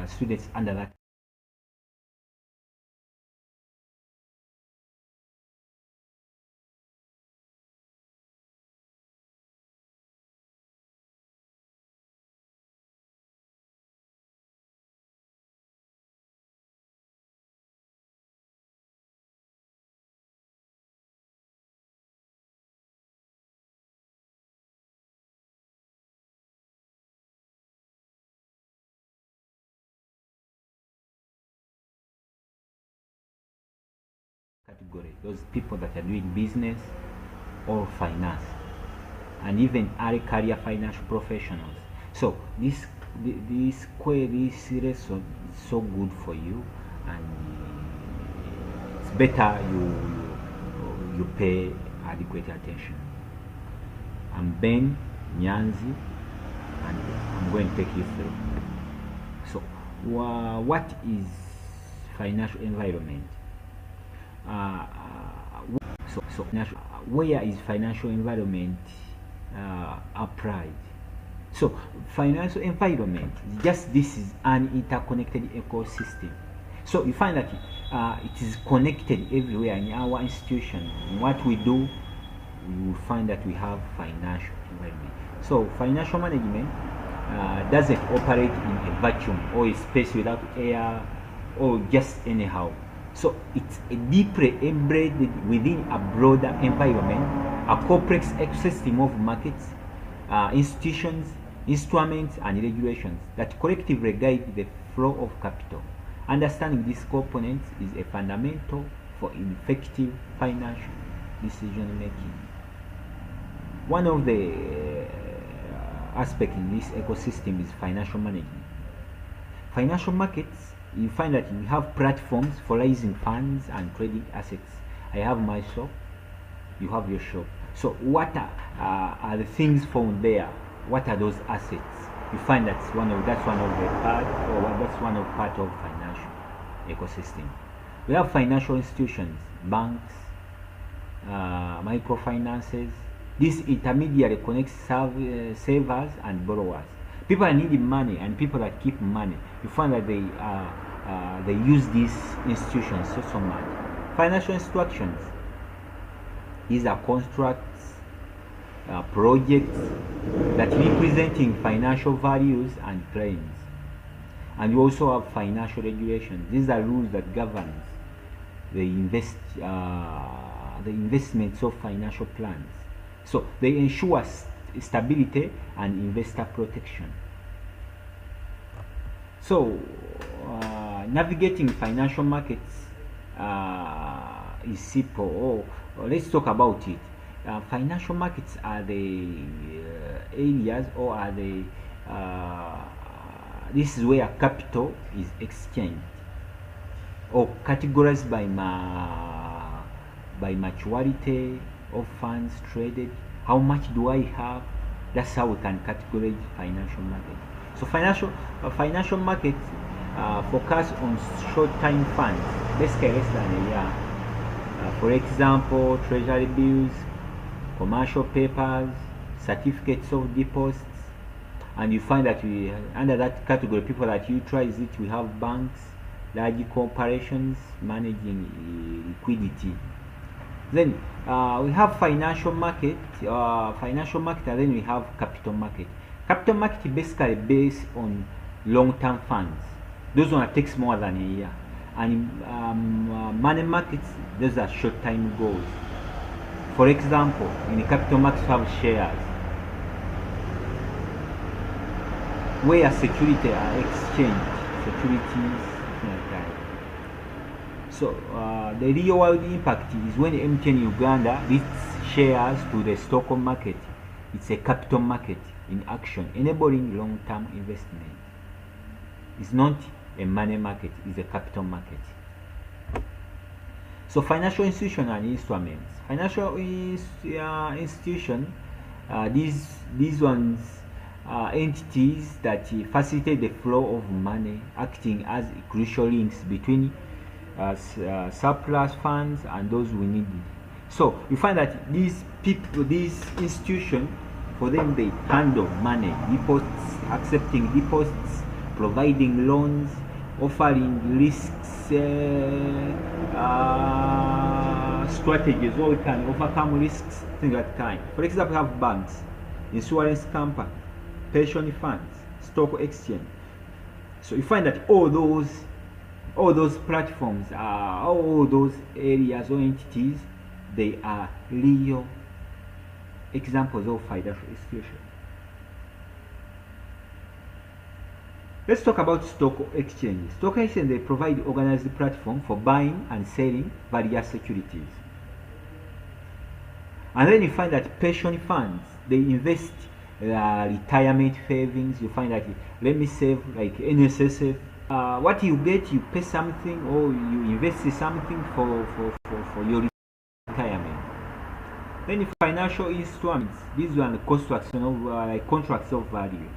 students under that category, those people that are doing business or finance, and even early career financial professionals. So this lesson is so good for you, and it's better you pay adequate attention. I'm Ben Nyanzi, and I'm going to take you through. So what is financial environment? Where is financial environment applied? So financial environment, this is an interconnected ecosystem. So you find that it is connected everywhere in our institution. In what we do, we will find that we have financial environment. So financial management doesn't operate in a vacuum or a space without air or just anyhow. So it's deeply embedded within a broader environment, a complex ecosystem of markets, institutions, instruments, and regulations that collectively guide the flow of capital. Understanding these components is a fundamental for effective financial decision making. One of the aspects in this ecosystem is financial management. Financial markets, you find that we have platforms for raising funds and trading assets. I have my shop, you have your shop. So what are the things found there? What are those assets? You find that's one of the part, or that's one of part of financial ecosystem. We have financial institutions, banks, microfinances. This intermediary connects savers and borrowers. People are needing money, and people that keep money, you find that they use these institutions so much. Financial instructions, these are constructs, projects that representing financial values and claims. And you also have financial regulations. These are rules that govern the investments of financial plans. So they ensure stability and investor protection. So navigating financial markets is simple. Let's talk about it. Financial markets are the areas, or are the this is where capital is exchanged or categorized by maturity of funds traded. How much do I have? That's how we can categorize financial market. So financial markets focus on short-term funds, basically less than a year. For example, treasury bills, commercial papers, certificates of deposits. And you find that we, under that category, people that utilize it, we have banks, large corporations managing liquidity. Then we have financial market, and then we have capital market. Capital market is basically based on long-term funds. Those one takes more than a year. And money markets, those are short-time goals. For example, in the capital markets, you have shares, where securities are exchanged, securities like that. So the real world impact is when MTN Uganda lists shares to the stock market. It's a capital market in action, enabling long-term investment. It's not a money market, it's a capital market. So financial institution and instruments. Financial institution, these ones are entities that facilitate the flow of money, acting as crucial links between surplus funds and those we need. So you find that these people, these institutions, for them they handle money, deposits, accepting deposits, providing loans, offering risks strategies where we can overcome risks, things like that kind. For example, we have banks, insurance company, pension funds, stock exchange. So you find that all those platforms, all those areas or entities, they are real examples of financial institutions. Let's talk about stock exchanges. Stock exchange, they provide organized platform for buying and selling various securities. And then you find that pension funds, they invest retirement savings. You find that, let me save like NSSF. What you get, you pay something or you invest in something for your retirement. Then financial instruments, these are the contracts like contracts of value.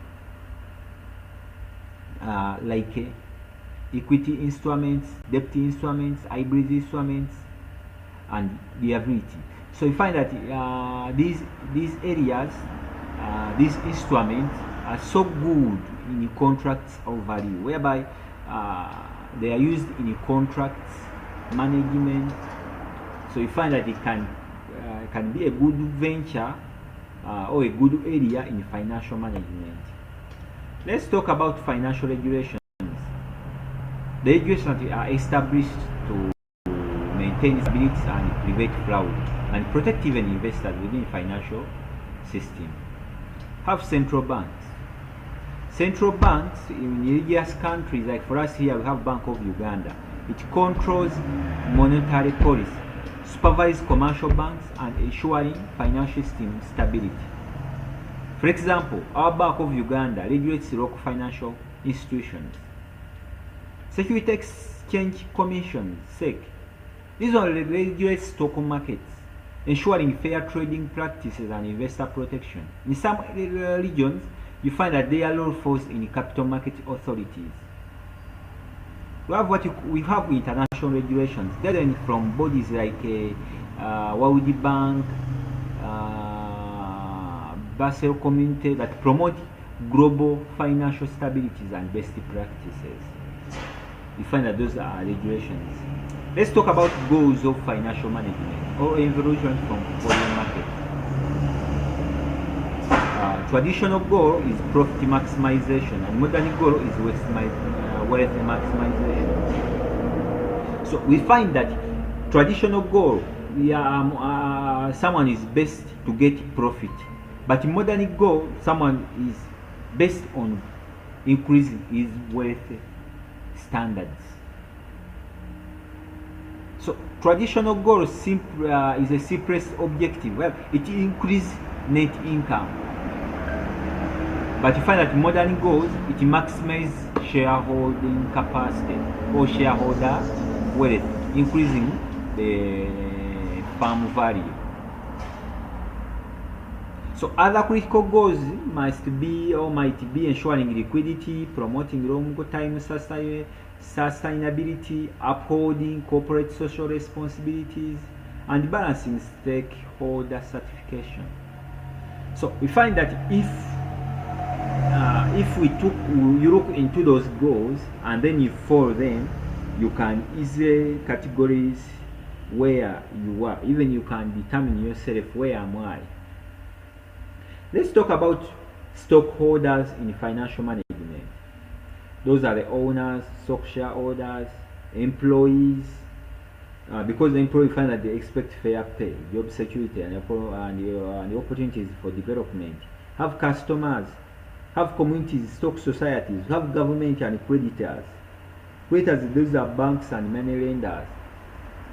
Like equity instruments, debt instruments, hybrid instruments, and liability. So you find that these areas, these instruments are so good in contracts of value, whereby they are used in contracts management. So you find that it can be a good venture or a good area in financial management. Let's talk about financial regulations. The regulations are established to maintain stability and prevent fraud and protect even investors within financial system. Have central banks. Central banks in religious countries, like for us here, we have Bank of Uganda. It controls monetary policy, supervises commercial banks, and ensuring financial system stability. For example, our Bank of Uganda regulates local financial institutions. Security Exchange Commission, SEC, these are regulates stock markets, ensuring fair trading practices and investor protection. In some regions, you find that they are law enforced in capital market authorities. We have international regulations gathering from bodies like World Bank, Basel Community, that promote global financial stabilities and best practices. You find that those are regulations. Let's talk about goals of financial management or evolution from foreign market. Traditional goal is profit maximization, and modern goal is wealth maximization. So we find that traditional goal, someone is best to get profit, but in modern goal, someone is based on increasing his wealth standards. So traditional goal is a simplest objective. Well, it increases net income. But you find that modern goals, it maximizes shareholding capacity or shareholder wealth, increasing the firm value. So other critical goals must be or might be ensuring liquidity, promoting long-term sustainability, upholding corporate social responsibilities, and balancing stakeholder certification. So we find that if you look into those goals and then you follow them, you can easily categorize where you are. Even you can determine yourself, where am I? Let's talk about stockholders in financial management. Those are the owners, stock shareholders, employees, because the employee find that they expect fair pay, job security, and the opportunities for development. Have customers, have communities, stock societies, have government and creditors. Creditors, those are banks and money lenders.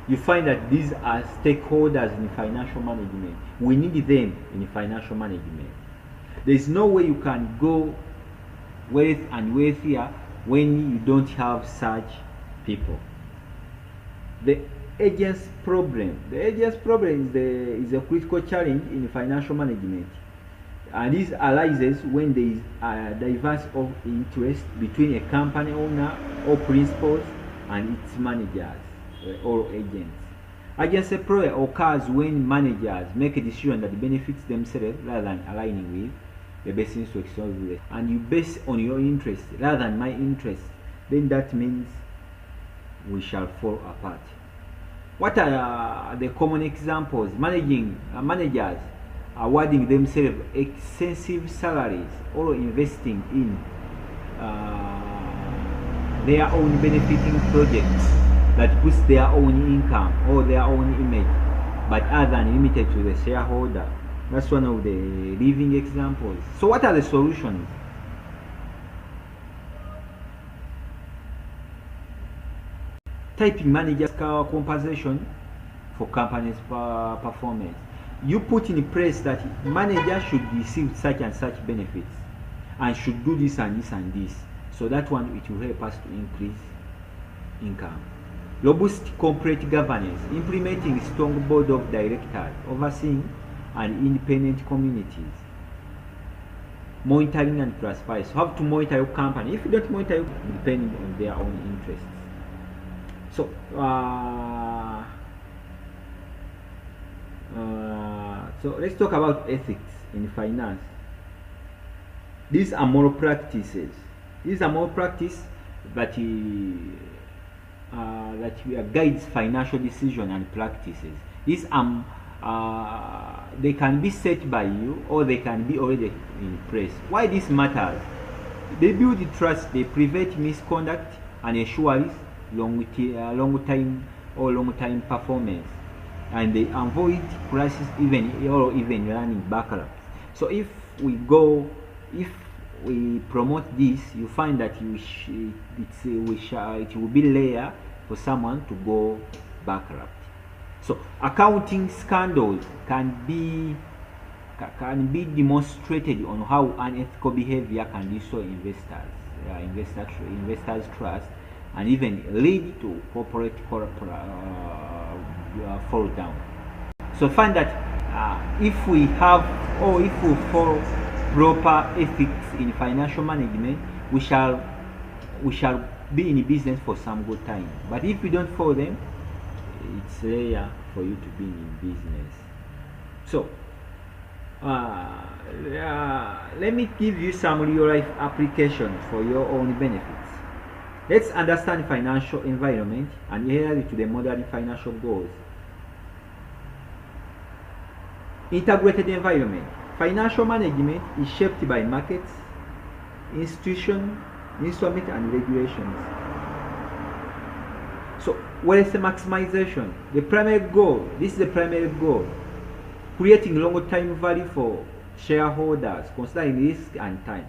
You find that these are stakeholders in financial management. We need them in financial management. There is no way you can go wealth and wealthier when you don't have such people. The agents problem. The agents problem is a critical challenge in financial management. And this arises when there is a diverse of interest between a company owner or principals and its managers or agents. Agency problem occurs when managers make a decision that benefits themselves rather than aligning with the best means to exchange relation, and you base on your interest rather than my interest, then that means we shall fall apart. What are the common examples? Managers awarding themselves extensive salaries or investing in their own benefiting projects that boost their own income or their own image, but other than limited to the shareholder. That's one of the living examples. So what are the solutions? Typing managers compensation for company's performance. You put in place that manager should receive such and such benefits and should do this and this and this. So that one, it will help us to increase income. Robust corporate governance, implementing strong board of directors, overseeing and independent communities. Monitoring and classify. So you have to monitor your company. If you don't monitor, you depending on their own interests. So so let's talk about ethics in finance. These are moral practices. These are moral practices that guides financial decision and practices. These they can be set by you or they can be already in place. Why this matters? They build trust, they prevent misconduct and ensure long time performance, and they avoid crisis even running bankrupt. So if we promote this, you find that it will be rare for someone to go bankrupt. So accounting scandals can be demonstrated on how unethical behavior can destroy investors' trust and even lead to corporate fall down. So find that if we follow proper ethics in financial management, we shall be in business for some good time. But if we don't follow them, it's rare for you to be in business. So let me give you some real life applications for your own benefits. Let's understand financial environment and adhere to the modern financial goals. Integrated environment. Financial management is shaped by markets, institutions, instruments, and regulations. So, what is the maximization? The primary goal. This is the primary goal. Creating long-term value for shareholders, considering risk and time.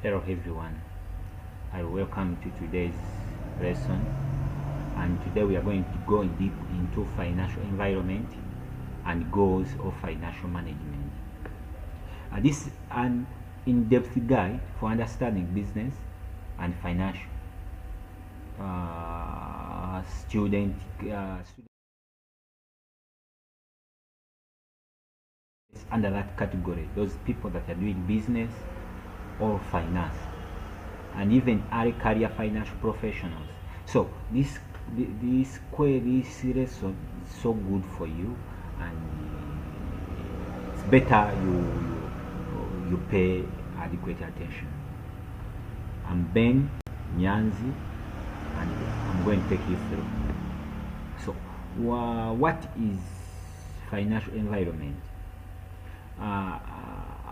Hello everyone, I welcome you to today's lesson, and today we are going to go deep into financial environment and goals of financial management. This is an in-depth guide for understanding business and financial. Students under that category, those people that are doing business or finance, and even early career financial professionals. So this lesson is so good for you, and it's better you pay adequate attention. I'm Ben Nyanzi, and I'm going to take you through. So what is financial environment?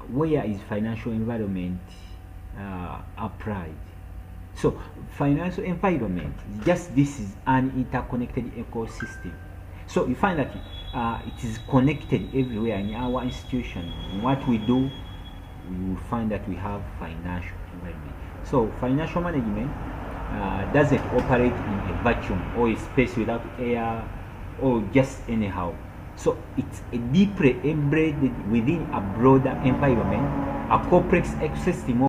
Where is financial environment applied? So financial environment, this is an interconnected ecosystem. So you find that it is connected everywhere in our institution. In what we do, we will find that we have financial environment. So financial management doesn't operate in a vacuum or a space without air or just anyhow. So it's a deeply embedded within a broader environment, a complex ecosystem